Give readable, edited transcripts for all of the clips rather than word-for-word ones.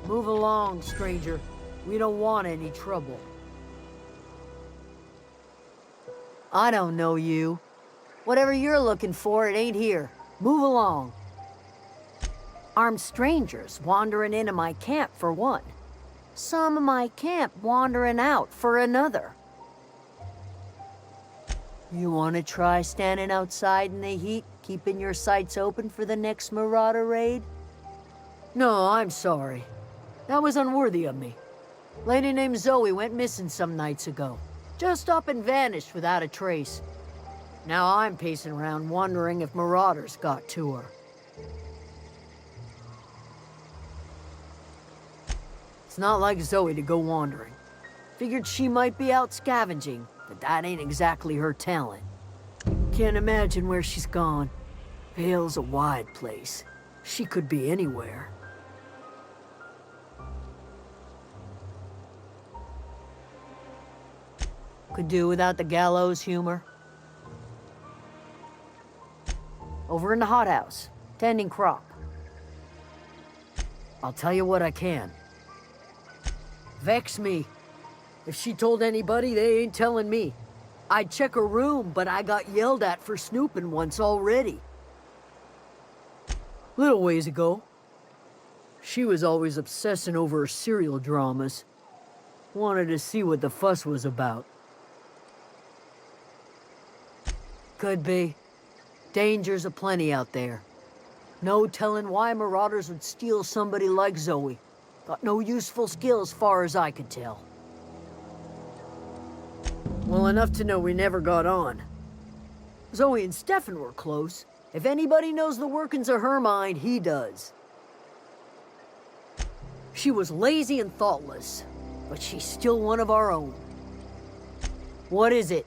Move along, stranger. We don't want any trouble. I don't know you. Whatever you're looking for, it ain't here. Move along. Armed strangers wandering into my camp for one. Some of my camp wandering out for another. You want to try standing outside in the heat, keeping your sights open for the next marauder raid? No, I'm sorry. That was unworthy of me. Lady named Zoe went missing some nights ago. Just up and vanished without a trace. Now I'm pacing around wondering if marauders got to her. It's not like Zoe to go wandering. Figured she might be out scavenging, but that ain't exactly her talent. Can't imagine where she's gone. Vale's a wide place. She could be anywhere. Could do without the gallows humor. Over in the hothouse, tending crop. I'll tell you what I can. Vex me. If she told anybody, they ain't telling me. I'd check her room, but I got yelled at for snooping once already. Little ways ago. She was always obsessing over her serial dramas. Wanted to see what the fuss was about. Could be. Dangers aplenty out there. No telling why marauders would steal somebody like Zoe. Got no useful skill as far as I could tell. Well, enough to know we never got on. Zoe and Stefan were close. If anybody knows the workings of her mind, he does. She was lazy and thoughtless, but she's still one of our own. What is it?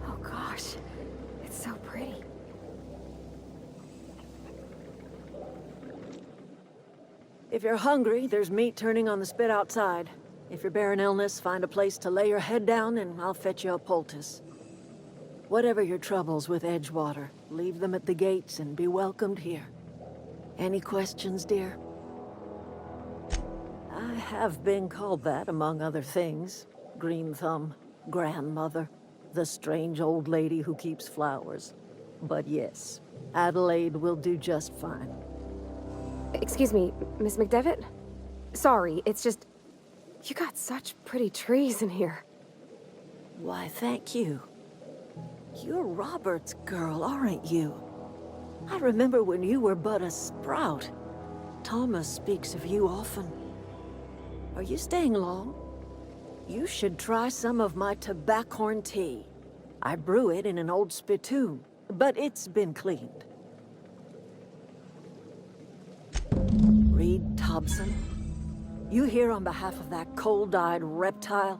Oh gosh, it's so pretty. If you're hungry, there's meat turning on the spit outside. If you're bearing illness, find a place to lay your head down and I'll fetch you a poultice. Whatever your troubles with Edgewater, leave them at the gates and be welcomed here. Any questions, dear? I have been called that, among other things. Green Thumb, grandmother, the strange old lady who keeps flowers. But yes, Adelaide will do just fine. Excuse me, Miss McDevitt? Sorry, it's just... You got such pretty trees in here. Why, thank you. You're Robert's girl, aren't you? I remember when you were but a sprout. Thomas speaks of you often. Are you staying long? You should try some of my tobaccorn tea. I brew it in an old spittoon, but it's been cleaned. Reed Thompson? You here on behalf of that cold-eyed reptile?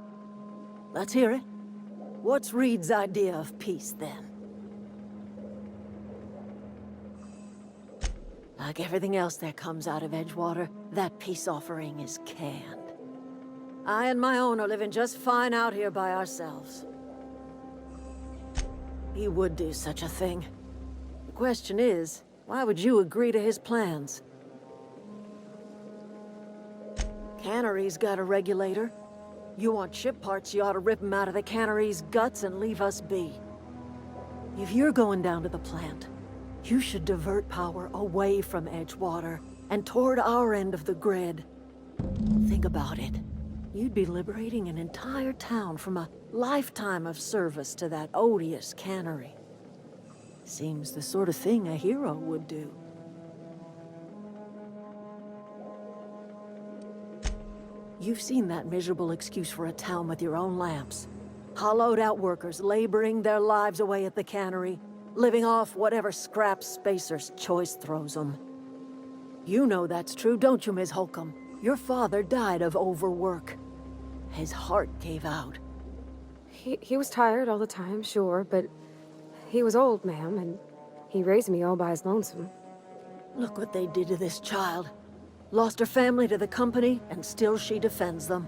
Let's hear it. What's Reed's idea of peace, then? Like everything else that comes out of Edgewater, that peace offering is canned. I and my own are living just fine out here by ourselves. He would do such a thing. The question is, why would you agree to his plans? Cannery's got a regulator. You want ship parts, you ought to rip them out of the cannery's guts and leave us be. If you're going down to the plant, you should divert power away from Edgewater and toward our end of the grid. Think about it. You'd be liberating an entire town from a lifetime of service to that odious cannery. Seems the sort of thing a hero would do. You've seen that miserable excuse for a town with your own lamps. Hollowed-out workers laboring their lives away at the cannery, living off whatever scraps Spacer's Choice throws them. You know that's true, don't you, Ms. Holcomb? Your father died of overwork. His heart gave out. He was tired all the time, sure, but he was old, ma'am, and he raised me all by his lonesome. Look what they did to this child. Lost her family to the company, and still she defends them.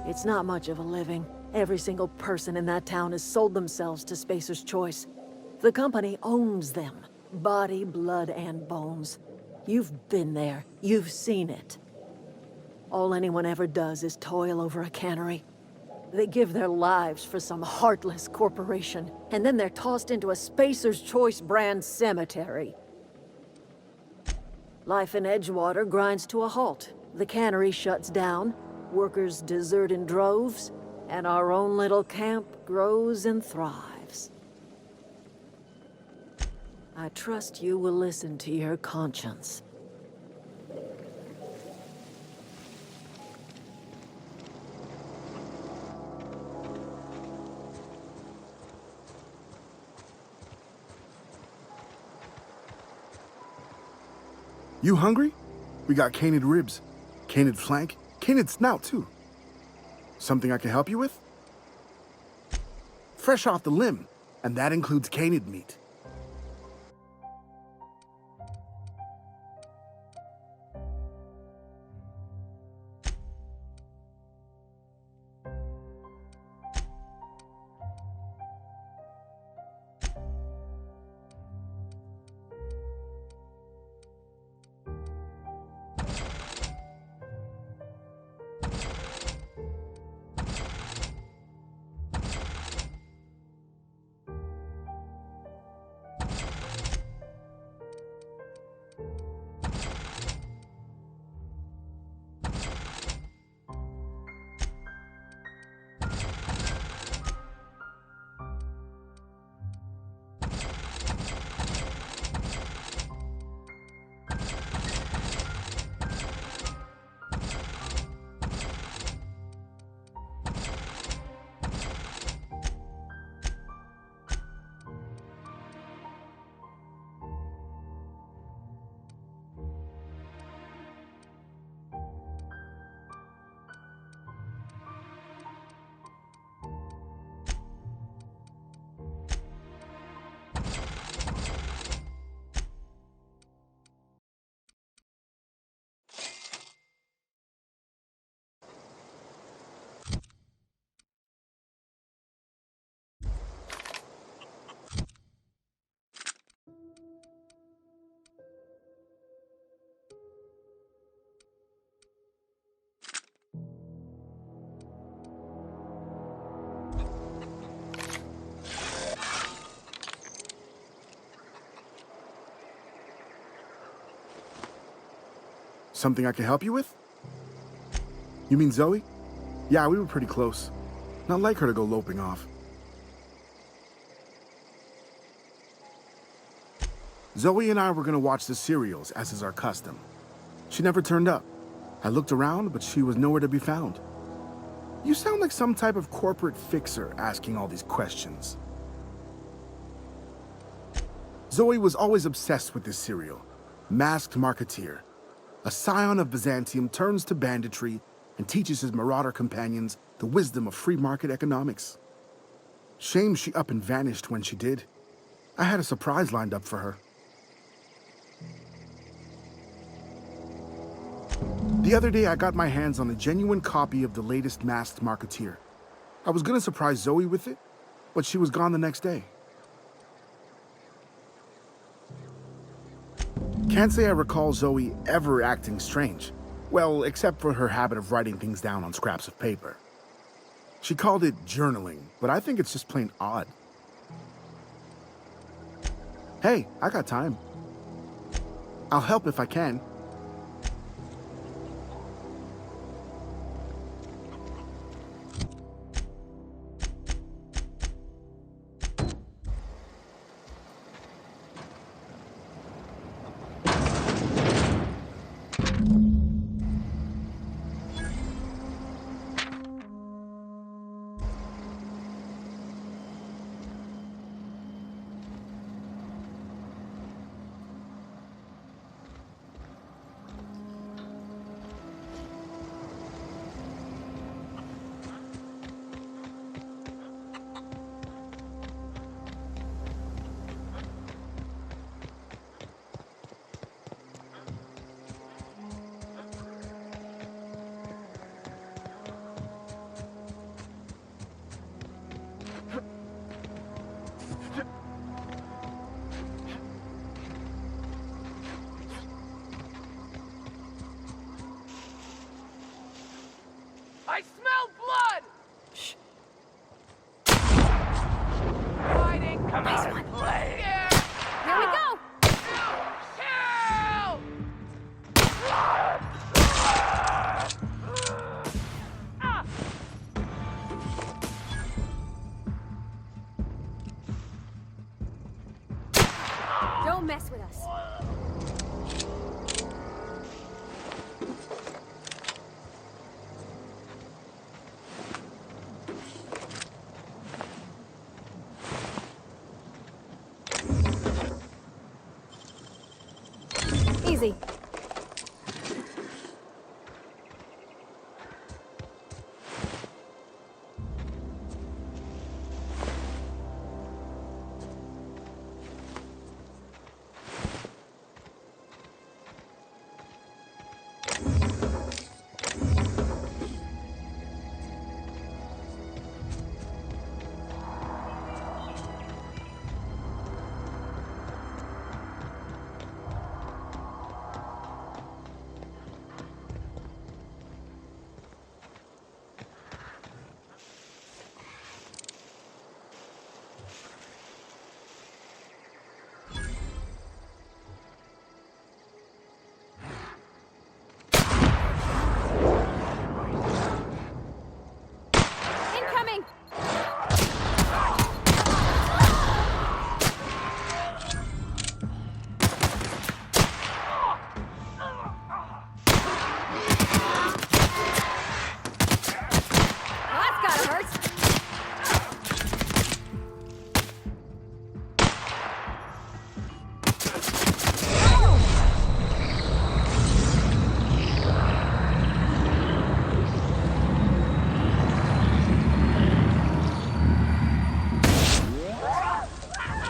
It's not much of a living. Every single person in that town has sold themselves to Spacer's Choice. The company owns them. Body, blood, and bones. You've been there. You've seen it. All anyone ever does is toil over a cannery. They give their lives for some heartless corporation, and then they're tossed into a Spacer's Choice brand cemetery. Life in Edgewater grinds to a halt. The cannery shuts down, workers desert in droves, and our own little camp grows and thrives. I trust you will listen to your conscience. You hungry? We got canid ribs, canid flank, canid snout too. Something I can help you with? Fresh off the limb, and that includes canid meat. Something I can help you with? You mean Zoe? Yeah, we were pretty close. Not like her to go loping off. Zoe and I were gonna watch the serials, as is our custom. She never turned up. I looked around, but she was nowhere to be found. You sound like some type of corporate fixer asking all these questions. Zoe was always obsessed with this serial, Masked Marketeer. A scion of Byzantium turns to banditry and teaches his marauder companions the wisdom of free market economics. Shame she up and vanished when she did. I had a surprise lined up for her. The other day, I got my hands on a genuine copy of the latest Masked Marketeer. I was gonna surprise Zoe with it, but she was gone the next day. Can't say I recall Zoe ever acting strange. Well, except for her habit of writing things down on scraps of paper. She called it journaling, but I think it's just plain odd. Hey, I got time. I'll help if I can. I smell blood! Shh. Fighting, come out and play! Here we go! Help! Don't mess with us. Easy. Incoming! Well, that's gotta hurt.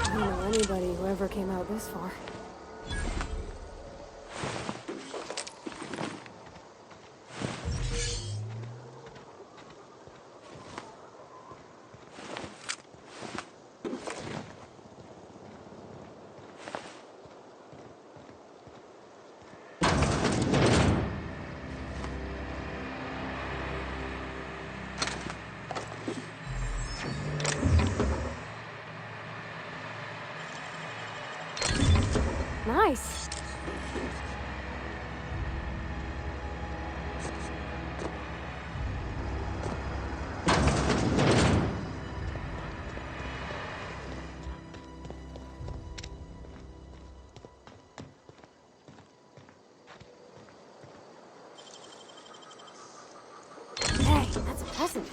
I don't know anybody who ever came out this far. Nice. Hey, that's a present.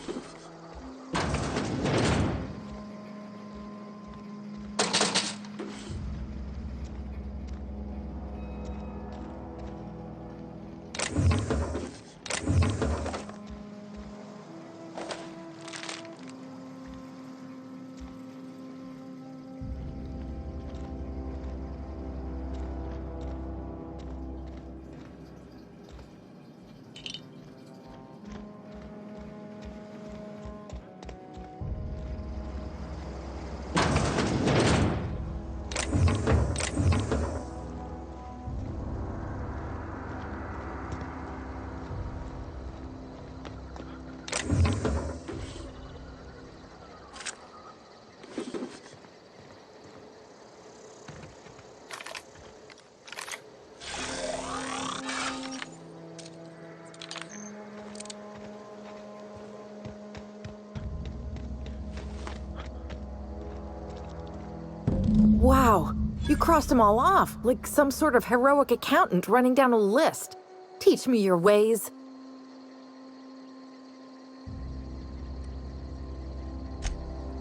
Wow, you crossed them all off, like some sort of heroic accountant running down a list. Teach me your ways.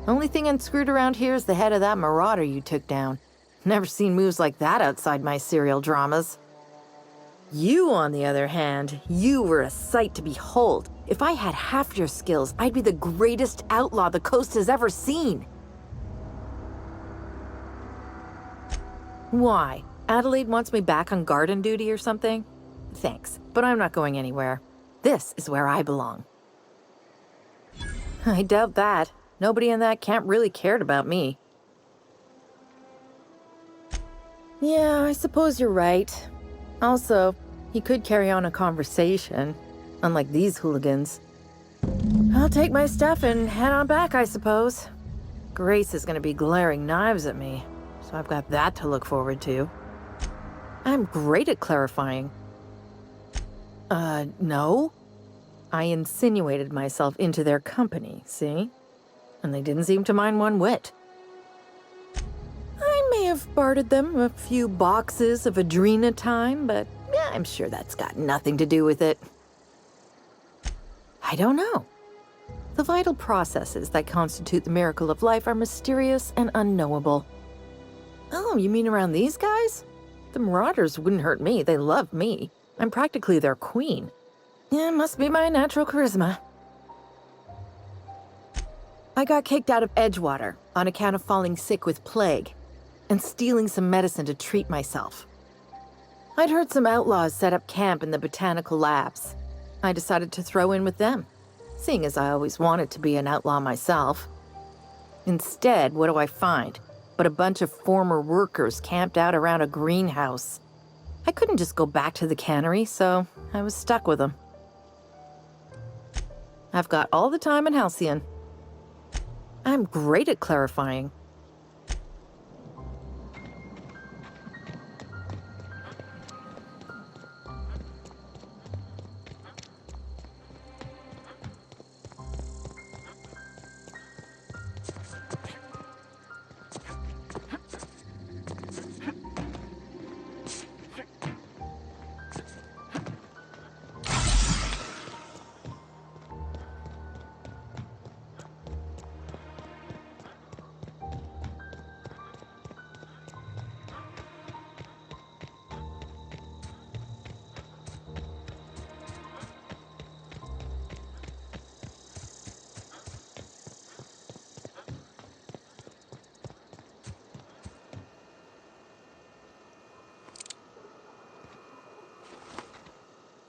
Only thing unscrewed around here is the head of that marauder you took down. Never seen moves like that outside my serial dramas. You, on the other hand, you were a sight to behold. If I had half your skills, I'd be the greatest outlaw the coast has ever seen. Why? Adelaide wants me back on garden duty or something? Thanks, but I'm not going anywhere. This is where I belong. I doubt that. Nobody in that camp really cared about me. Yeah, I suppose you're right. Also, he could carry on a conversation, unlike these hooligans. I'll take my stuff and head on back, I suppose. Grace is gonna be glaring knives at me, so I've got that to look forward to. I'm great at clarifying. No? I insinuated myself into their company, see? And they didn't seem to mind one whit. I may have bartered them a few boxes of Adrena time, but yeah, I'm sure that's got nothing to do with it. I don't know. The vital processes that constitute the miracle of life are mysterious and unknowable. Oh, you mean around these guys? The Marauders wouldn't hurt me. They love me. I'm practically their queen. Yeah, it must be my natural charisma. I got kicked out of Edgewater on account of falling sick with plague and stealing some medicine to treat myself. I'd heard some outlaws set up camp in the botanical labs. I decided to throw in with them, seeing as I always wanted to be an outlaw myself. Instead, what do I find but a bunch of former workers camped out around a greenhouse? I couldn't just go back to the cannery, so I was stuck with them. I've got all the time in Halcyon. I'm great at clarifying.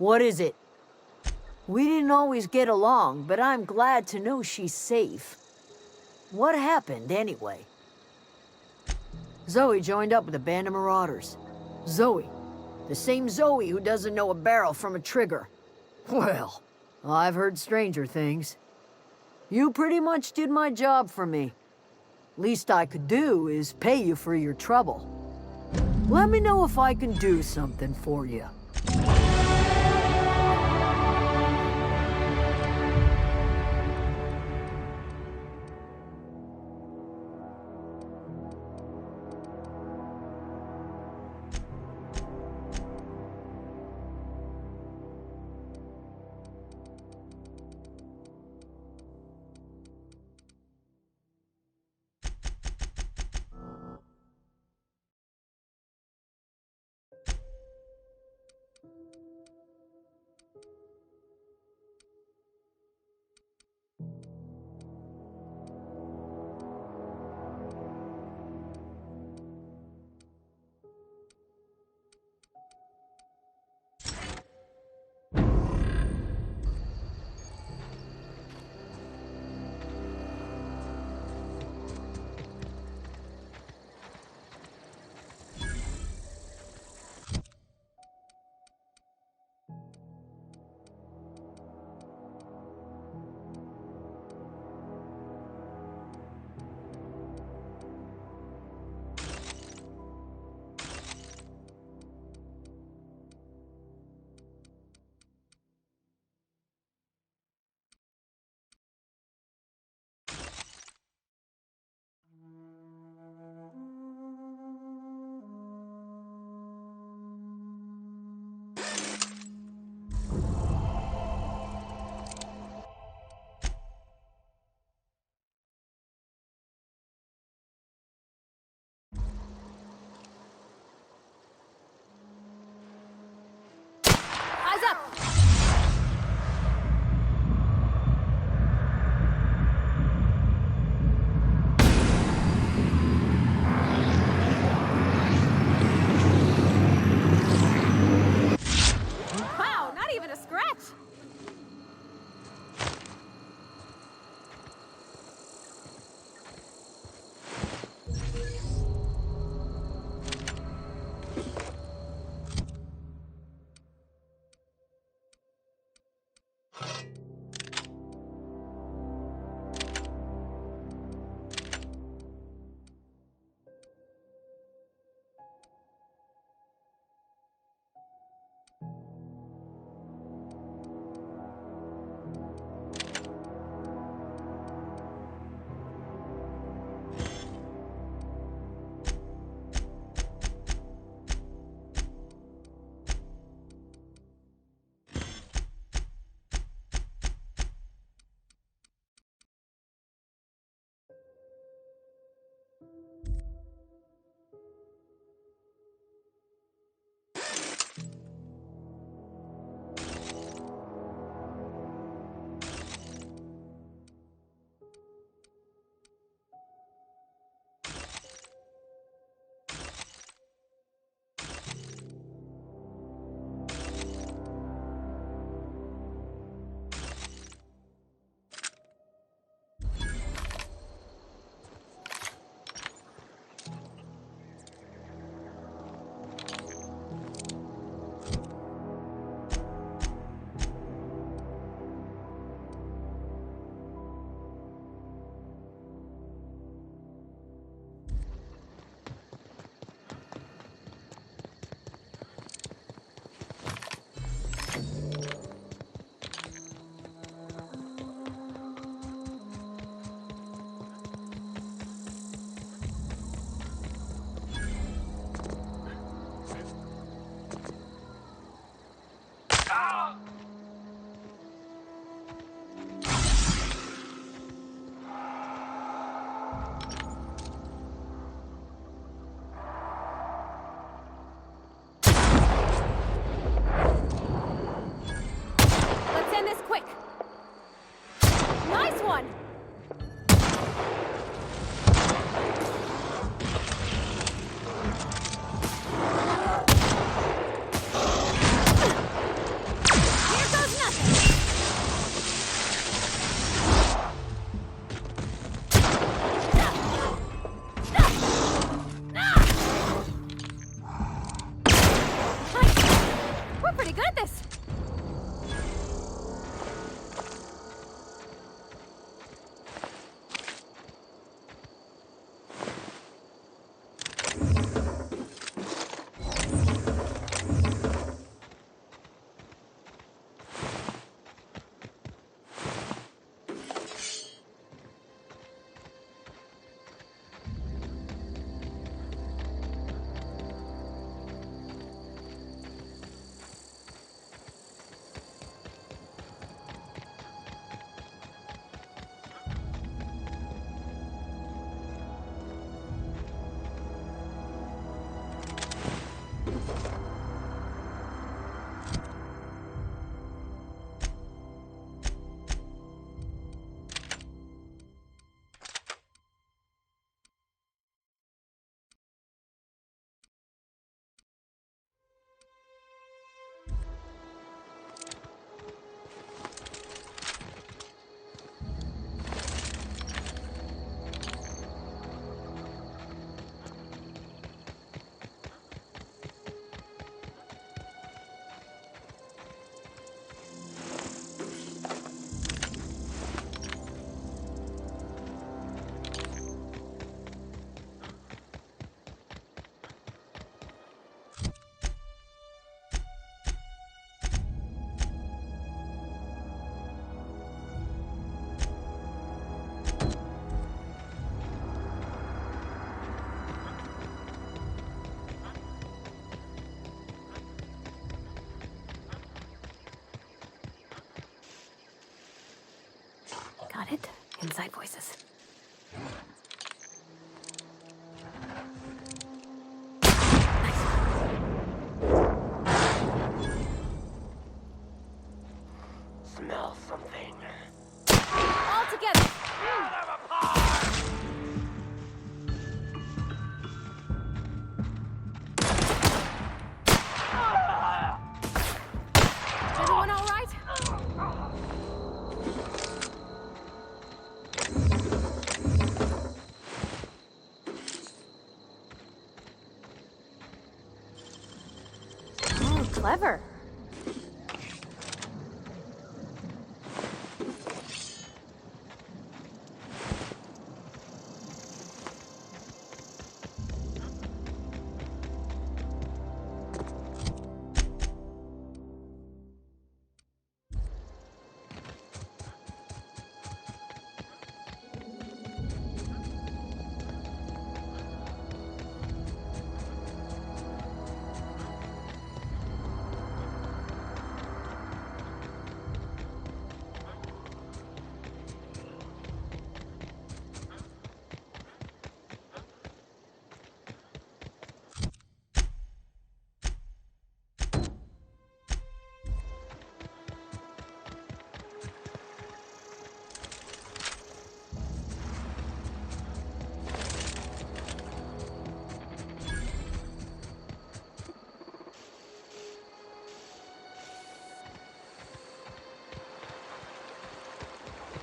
What is it? We didn't always get along, but I'm glad to know she's safe. What happened, anyway? Zoe joined up with a band of marauders. Zoe. The same Zoe who doesn't know a barrel from a trigger. Well, I've heard stranger things. You pretty much did my job for me. Least I could do is pay you for your trouble. Let me know if I can do something for you. Nice one! Here goes nothing! We're pretty good at this! Got it. Inside voices. Smell something. All together! Everyone all right? Oh, clever.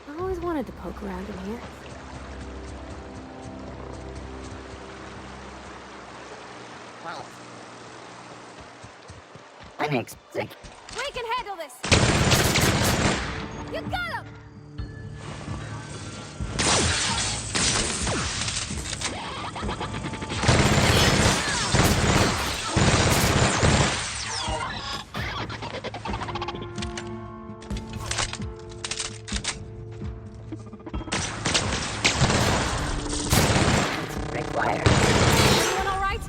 I always wanted to poke around in here. That makes sense. We can handle this! You got him! Require. Everyone all right?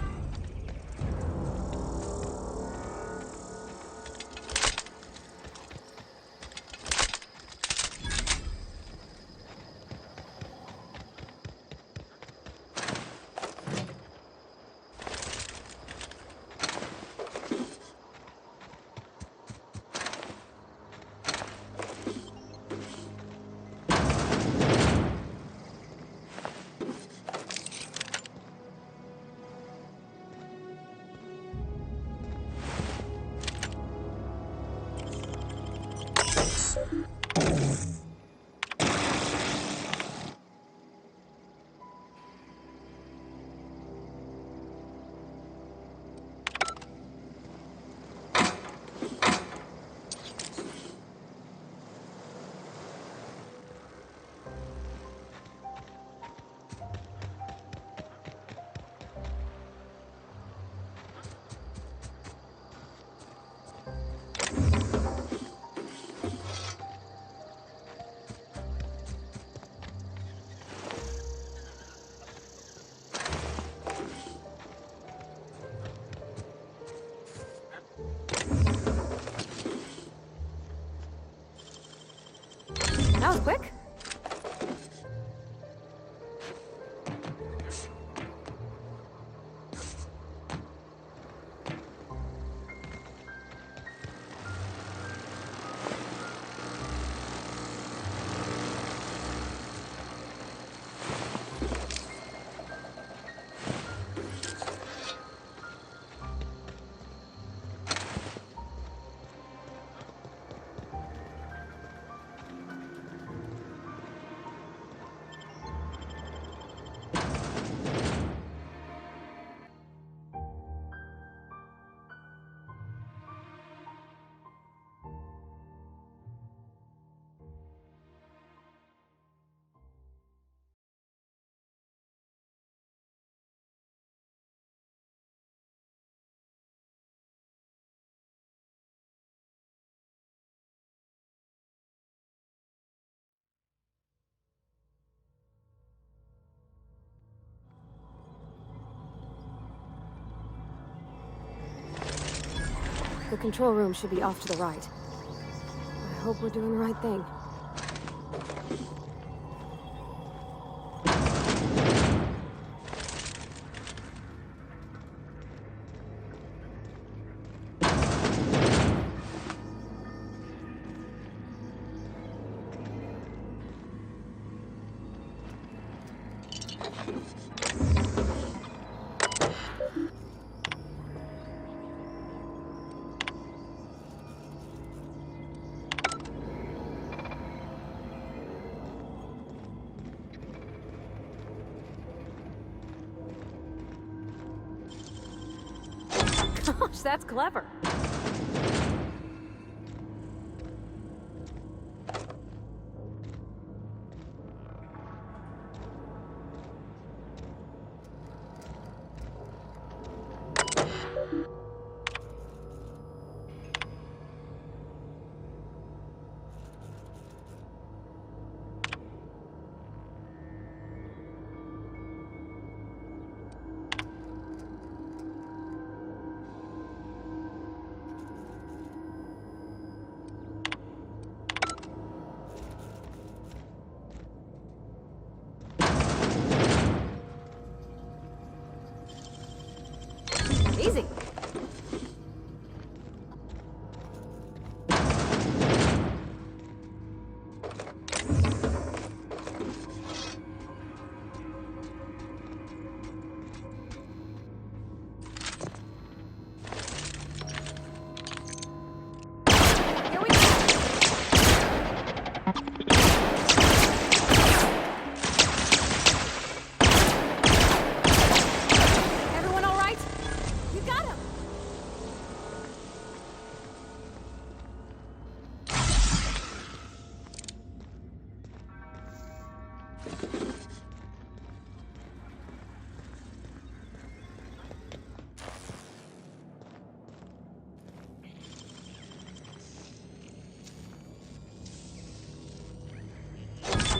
That was quick. The control room should be off to the right. I hope we're doing the right thing. Gosh, that's clever. Easy. Here we go. Everyone all right? You got him.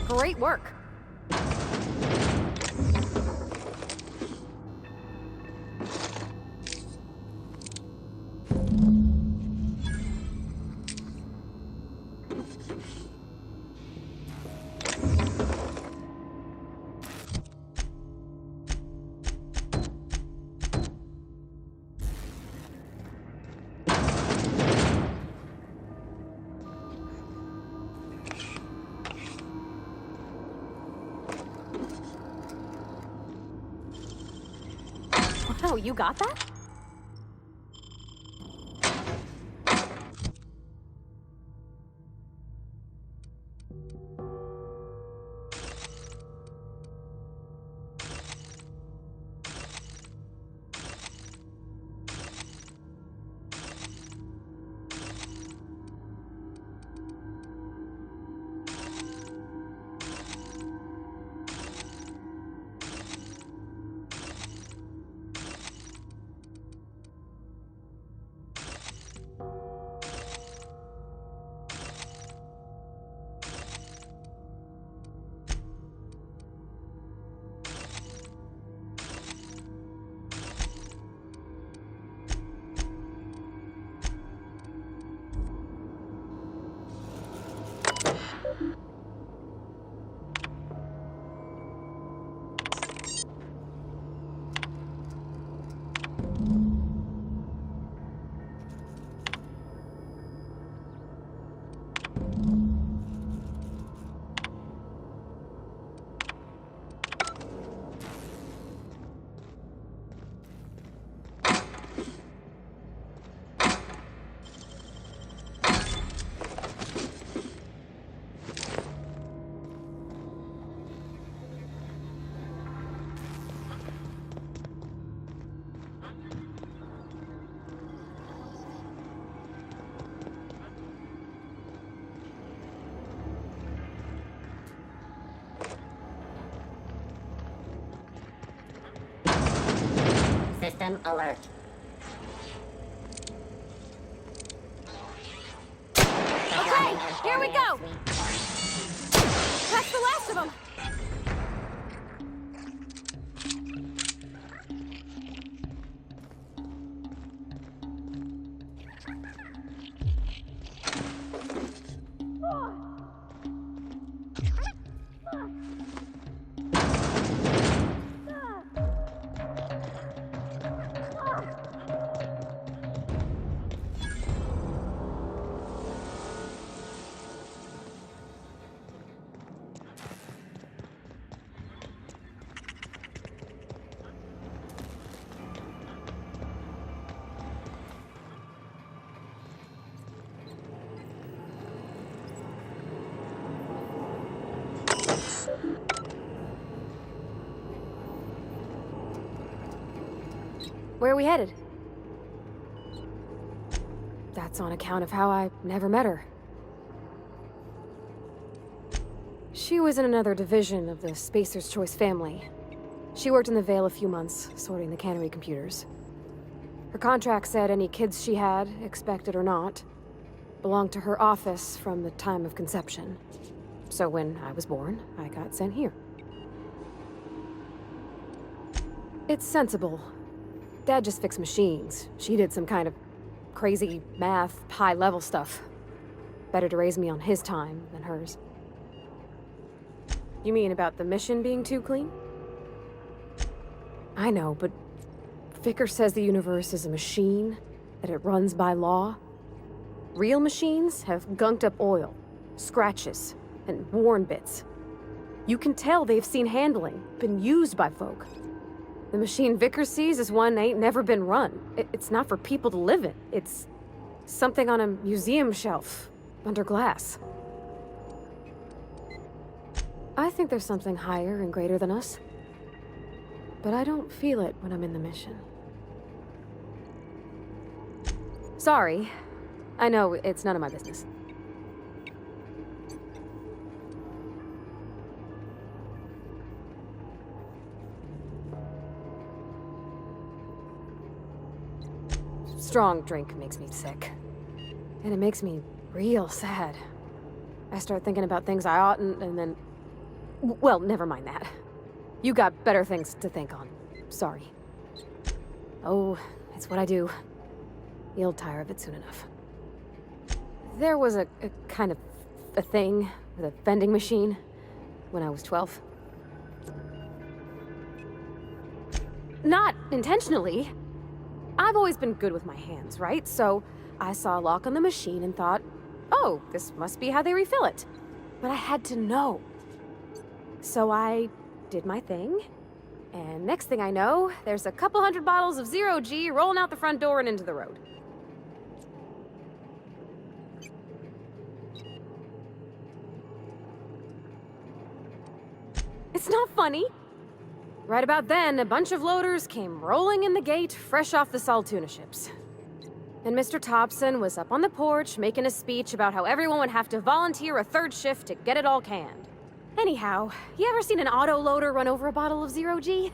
Great work. Wow, you got that? Crime alert. Okay, here we go! That's the last of them! Where are we headed? That's on account of how I never met her. She was in another division of the Spacer's Choice family. She worked in the Vale a few months, sorting the cannery computers. Her contract said any kids she had, expected or not, belonged to her office from the time of conception. So when I was born, I got sent here. It's sensible. Dad just fixed machines. She did some kind of crazy math, high-level stuff. Better to raise me on his time than hers. You mean about the mission being too clean? I know, but Vickers says the universe is a machine, that it runs by law. Real machines have gunked up oil, scratches, and worn bits. You can tell they've seen handling, been used by folk. The machine Vickers sees is one ain't never been run. It's not for people to live in. It's something on a museum shelf, under glass. I think there's something higher and greater than us. But I don't feel it when I'm in the mission. Sorry. I know it's none of my business. Strong drink makes me sick. And it makes me real sad. I start thinking about things I oughtn't, and then... Well, never mind that. You got better things to think on. Sorry. Oh, it's what I do. You'll tire of it soon enough. There was a kind of a thing with a vending machine when I was 12. Not intentionally. I've always been good with my hands, right? So I saw a lock on the machine and thought, oh, this must be how they refill it. But I had to know. So I did my thing, and next thing I know, there's a couple hundred bottles of 0G rolling out the front door and into the road. It's not funny. Right about then, a bunch of loaders came rolling in the gate, fresh off the Saltuna ships. And Mr. Thompson was up on the porch making a speech about how everyone would have to volunteer a third shift to get it all canned. Anyhow, you ever seen an auto loader run over a bottle of 0G?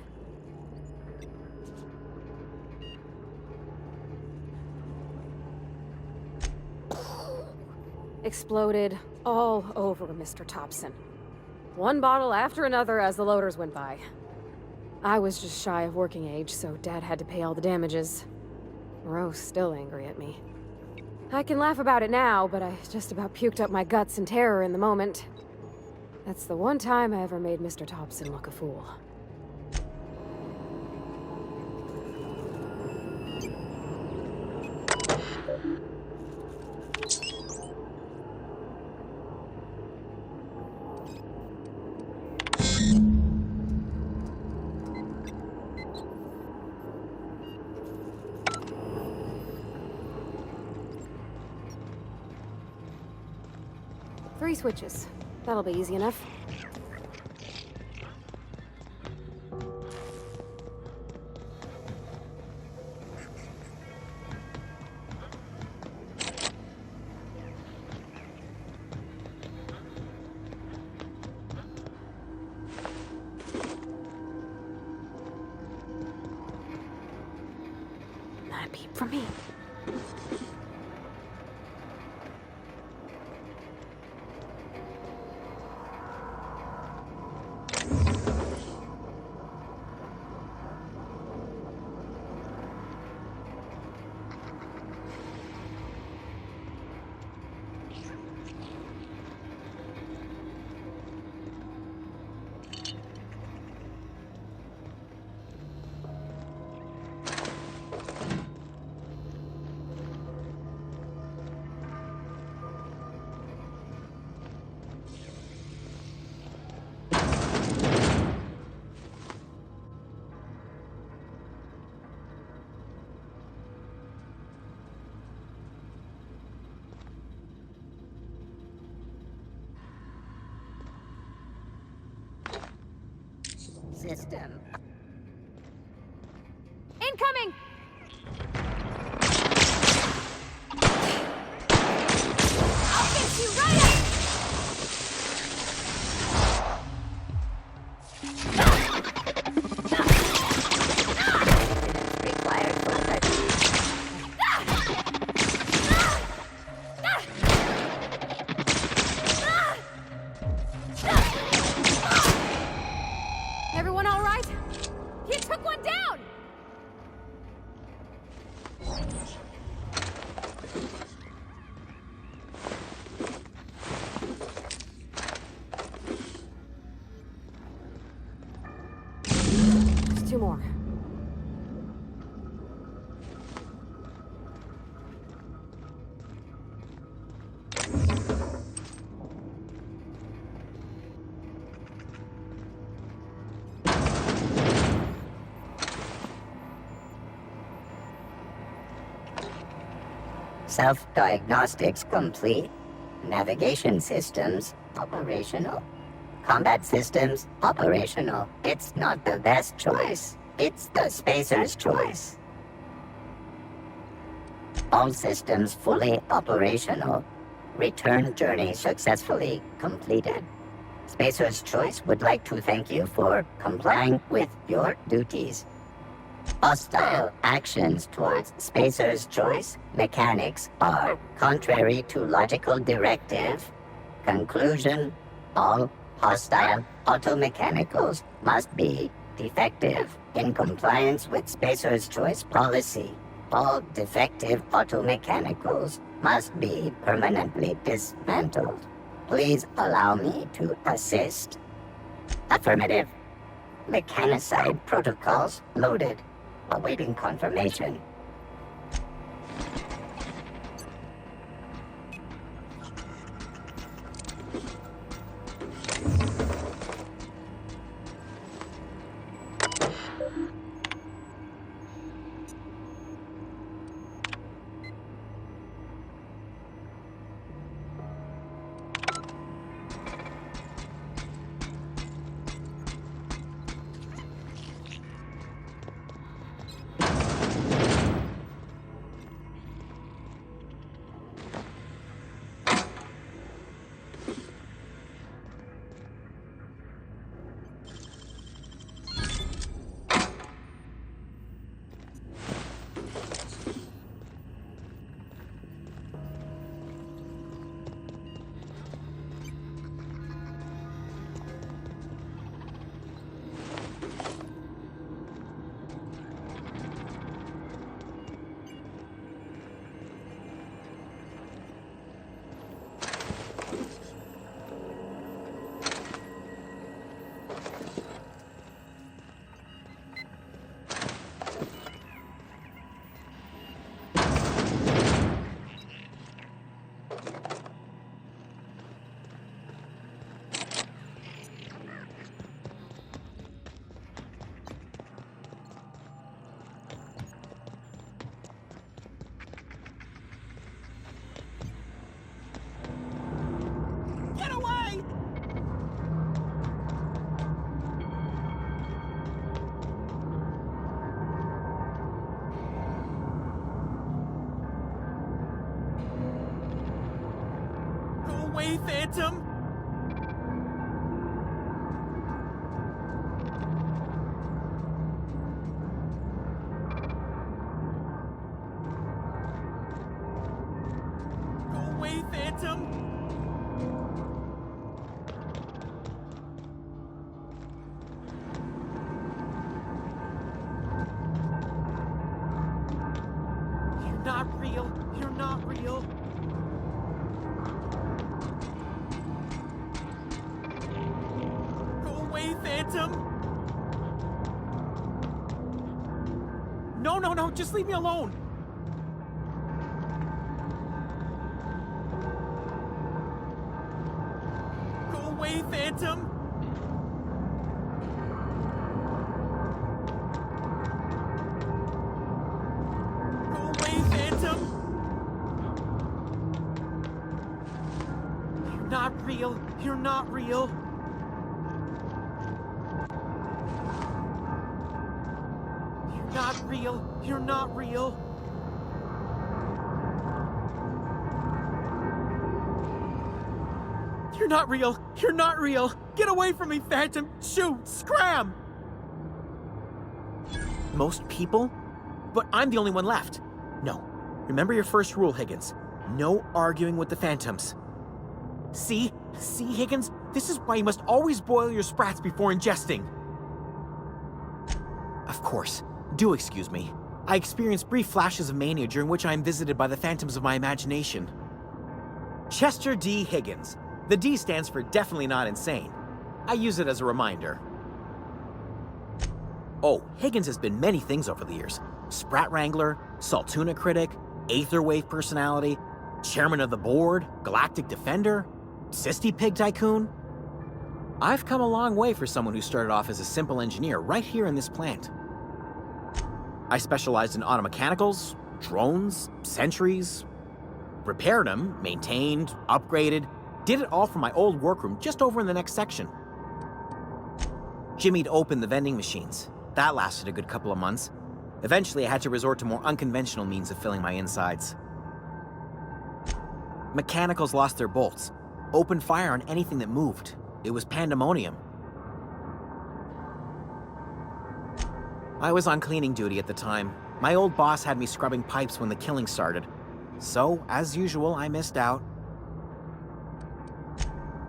Exploded all over Mr. Thompson. One bottle after another as the loaders went by. I was just shy of working age, so Dad had to pay all the damages. Rose still angry at me. I can laugh about it now, but I just about puked up my guts in terror in the moment. That's the one time I ever made Mr. Thompson look a fool. Three switches. That'll be easy enough. that beep from me? System. Incoming! I'll get you right up! Required for Everyone all right? You took one down! There's two more. Self-diagnostics complete. Navigation systems operational. Combat systems operational. It's not the best choice. It's the spacer's choice. All systems fully operational. Return journey successfully completed. Spacer's Choice would like to thank you for complying with your duties. Hostile actions towards Spacer's Choice mechanics are contrary to logical directive. Conclusion: all hostile automechanicals must be defective in compliance with Spacer's Choice policy. All defective automechanicals must be permanently dismantled. Please allow me to assist. Affirmative. Mechanicide protocols loaded. Awaiting confirmation. away, Phantom! away, Phantom! No, no, no, just leave me alone! Go away, Phantom! Go away, Phantom! You're not real. You're not real. You're not real. You're not real. You're not real. You're not real. Get away from me, Phantom. Shoot. Scram. Most people? But I'm the only one left. No. Remember your first rule, Higgins. No arguing with the Phantoms. See? See, Higgins? This is why you must always boil your sprats before ingesting. Of course. Do excuse me. I experience brief flashes of mania during which I am visited by the phantoms of my imagination. Chester D. Higgins. The D stands for definitely not insane. I use it as a reminder. Oh, Higgins has been many things over the years. Sprat Wrangler, Saltuna Critic, Aetherwave Personality, Chairman of the Board, Galactic Defender, Sisty Pig Tycoon. I've come a long way for someone who started off as a simple engineer right here in this plant. I specialized in automechanicals, drones, sentries, repaired them, maintained, upgraded, did it all from my old workroom just over in the next section. Jimmy'd opened the vending machines. That lasted a good couple of months. Eventually, I had to resort to more unconventional means of filling my insides. Mechanicals lost their bolts. Opened fire on anything that moved. It was pandemonium. I was on cleaning duty at the time. My old boss had me scrubbing pipes when the killing started. So, as usual, I missed out.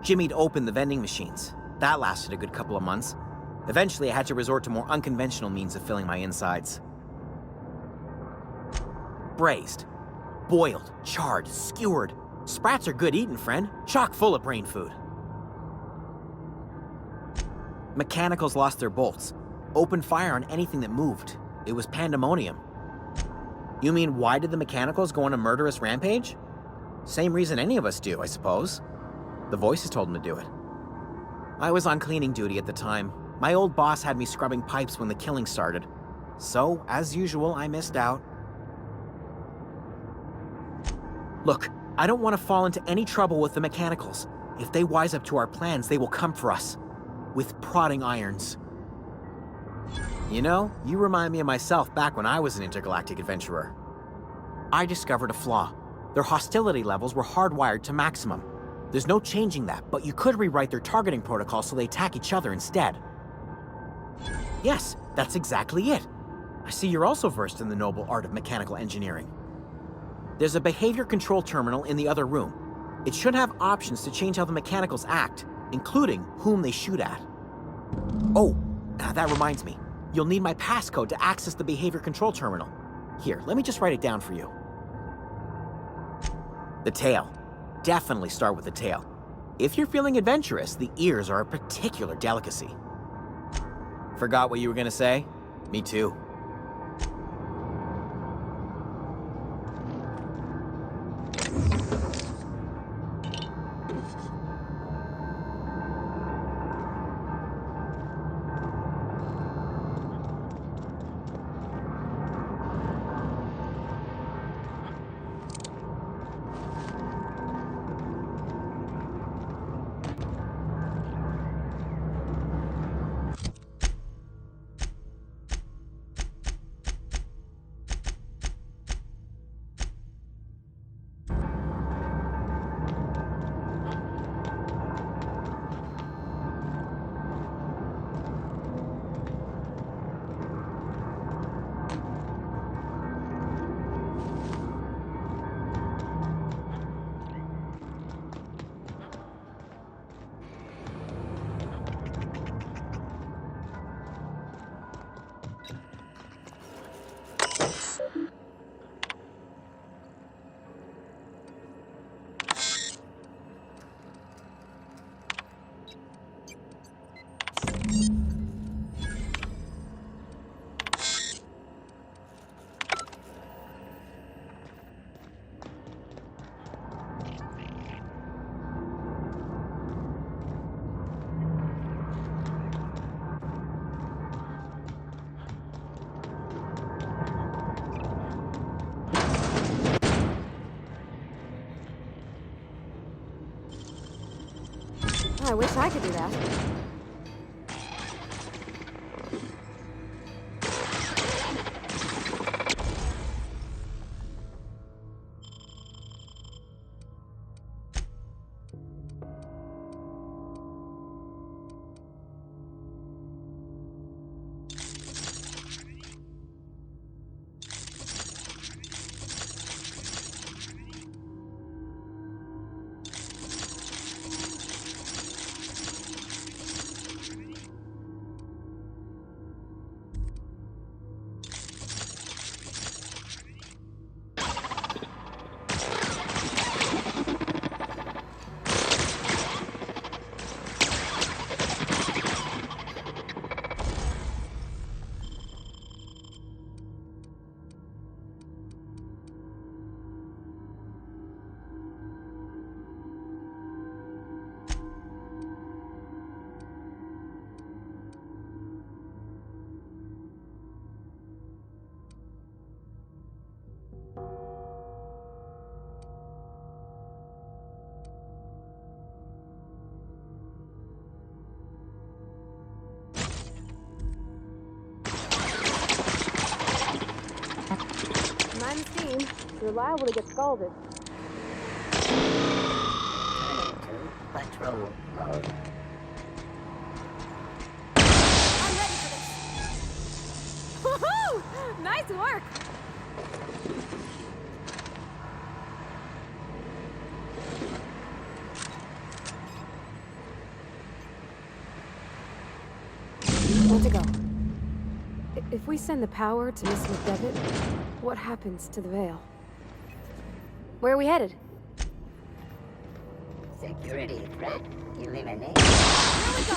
Jimmy'd opened the vending machines. That lasted a good couple of months. Eventually, I had to resort to more unconventional means of filling my insides. Braised, boiled, charred, skewered. Sprats are good eating, friend. Chock full of brain food. Mechanicals lost their bolts. Opened fire on anything that moved. It was pandemonium. You mean, why did the mechanicals go on a murderous rampage? Same reason any of us do, I suppose. The voices told them to do it. I was on cleaning duty at the time. My old boss had me scrubbing pipes when the killing started. So, as usual, I missed out. Look, I don't want to fall into any trouble with the mechanicals. If they wise up to our plans, they will come for us. With prodding irons. You know, you remind me of myself back when I was an intergalactic adventurer. I discovered a flaw. Their hostility levels were hardwired to maximum. There's no changing that, but you could rewrite their targeting protocol so they attack each other instead. Yes, that's exactly it. I see you're also versed in the noble art of mechanical engineering. There's a behavior control terminal in the other room. It should have options to change how the mechanicals act, including whom they shoot at. Oh, that reminds me. You'll need my passcode to access the behavior control terminal. Here, let me just write it down for you. The tail. Definitely start with the tail. If you're feeling adventurous, the ears are a particular delicacy. Forgot what you were gonna say? Me too. I wish I could do that. Mind the steam. You're liable to get scalded. Turning to patrol mode. I'm ready for this. Woohoo! Nice work! Where to go? If we send the power to Miss McDevitt, what happens to the Veil? Where are we headed? Security threat eliminated. Here we go!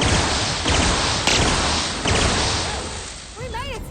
We made it!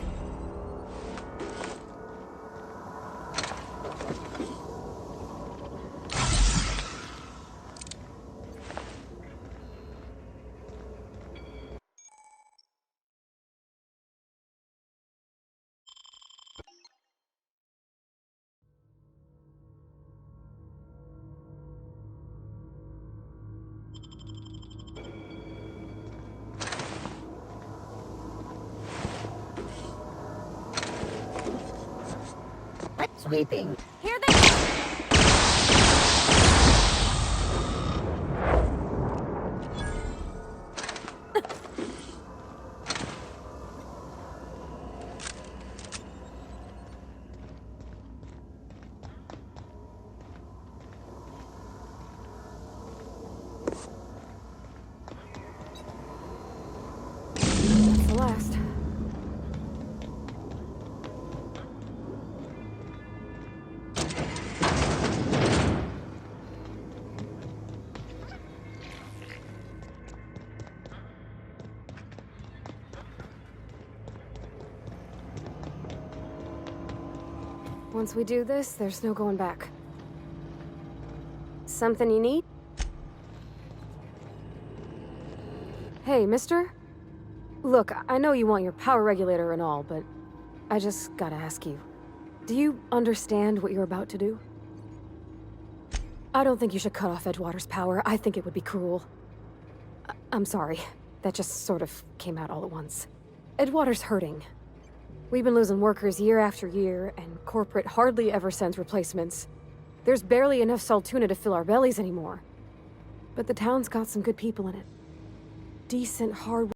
Sweeping. Here they come! That's the last. Once we do this, there's no going back. Something you need? Hey, mister? Look, I know you want your power regulator and all, but I just gotta ask you. Do you understand what you're about to do? I don't think you should cut off Edgewater's power. I think it would be cruel. I'm sorry. That just sort of came out all at once. Edgewater's hurting. We've been losing workers year after year, and corporate hardly ever sends replacements. There's barely enough Saltuna to fill our bellies anymore. But the town's got some good people in it. Decent, hard